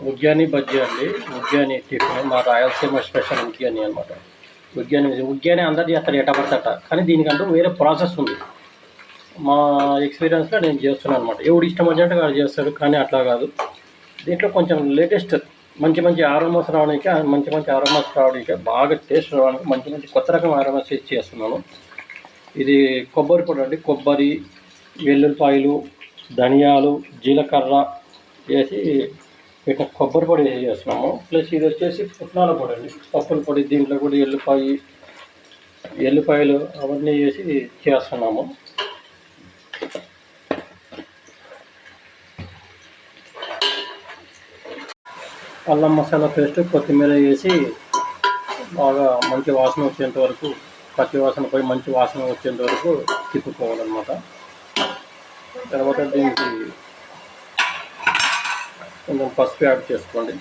ఉగ్యాని బజ్జీ అండి. ఉగ్యాని టిఫిన్ మా రాయలసీమ స్పెషల్ ఉగ్యాని అనమాట. ఉగ్యాని అందరు చేస్తారు ఎటపడతట, కానీ దీనికంటూ వేరే ప్రాసెస్ ఉంది. మా ఎక్స్పీరియన్స్లో నేను చేస్తున్నాను అనమాట. ఎవడు ఇష్టం వచ్చినట్టు వాడు చేస్తాడు, కానీ అట్లా కాదు. దీంట్లో కొంచెం లేటెస్ట్ మంచి ఆరోమాస్ రావడానికి, బాగా టేస్ట్ రావడానికి మంచి కొత్త రకం ఆరోమాస్ చేస్తున్నాను. ఇది కొబ్బరి పొడి అండి. కొబ్బరి, వెల్లుల్లిపాయలు, ధనియాలు, జీలకర్ర వేసి పెట్టిన కొబ్బరి పొడి వేసి చేస్తున్నాము. ప్లస్ ఇది వచ్చేసి పుట్నాల పొడి అండి, పప్పుల పొడి. దీంట్లో కూడా ఎల్లిపాయలు అవన్నీ వేసి చేస్తున్నాము. అల్లం మసాలా పేస్ట్, కొత్తిమీర వేసి బాగా మంచి వాసన వచ్చేంత వరకు, పచ్చి వాసన పోయి మంచి వాసన వచ్చేంత వరకు తిప్పుకోవాలన్నమాట. తర్వాత దీనికి కొంచెం పసుపు యాడ్ చేసుకోండి.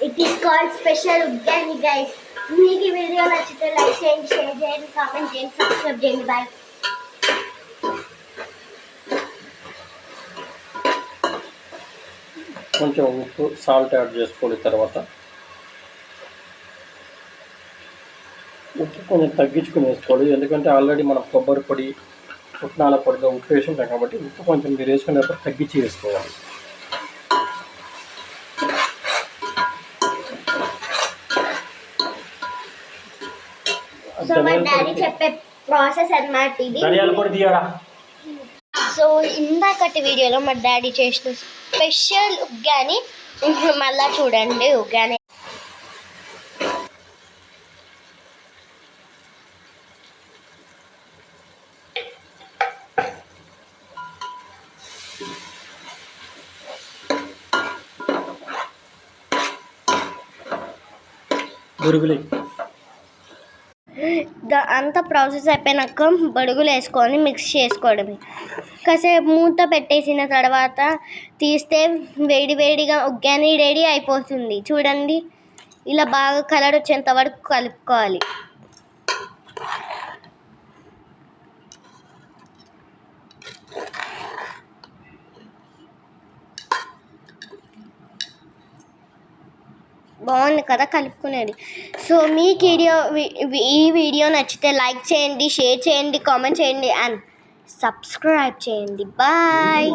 It is called special uggani, guys. మీకు ఈ వీడియో నచ్చితే లైక్ చేయండి, షేర్ చేయండి, కామెంట్ చేయండి, సబ్స్క్రైబ్ చేయండి. బాయ్. కొంచెం ఉప్పు, సాల్ట్ యాడ్ చేసుకోండి. తర్వాత ఉప్పు కొంచెం తగ్గించుకుని వేసుకోవాలి, ఎందుకంటే ఆల్రెడీ మనం కొబ్బరి పొడి, పుట్నాల పొడిగా ఉప్పు వేసి ఉంటాం కాబట్టి ఉప్పు కొంచెం మీరు వేసుకునేటప్పుడు తగ్గించి వేసుకోవాలి. సో మా డాడీ చెప్పే ప్రాసెస్ అన్నమాట ఇది. సో ఇందాకటి వీడియోలో మా డాడీ చేసిన స్పెషల్ ఉగ్గాని మళ్ళా చూడండి. ఉగ్గాని అంత ప్రాసెస్ అయిపోయినాక బడుగులు వేసుకొని మిక్స్ చేసుకోవడమే. కాసేపు మూత పెట్టేసిన తర్వాత తీస్తే వేడిగా ఉగ్గాని రెడీ అయిపోతుంది. చూడండి, ఇలా బాగా కలర్ వచ్చేంత వరకు కలుపుకోవాలి. బాగుంది కదా కలుపుకునేది. సో మీకు ఈ వీడియో నచ్చితే లైక్ చేయండి, షేర్ చేయండి, కామెంట్ చేయండి అండ్ సబ్స్క్రైబ్ చేయండి. బాయ్.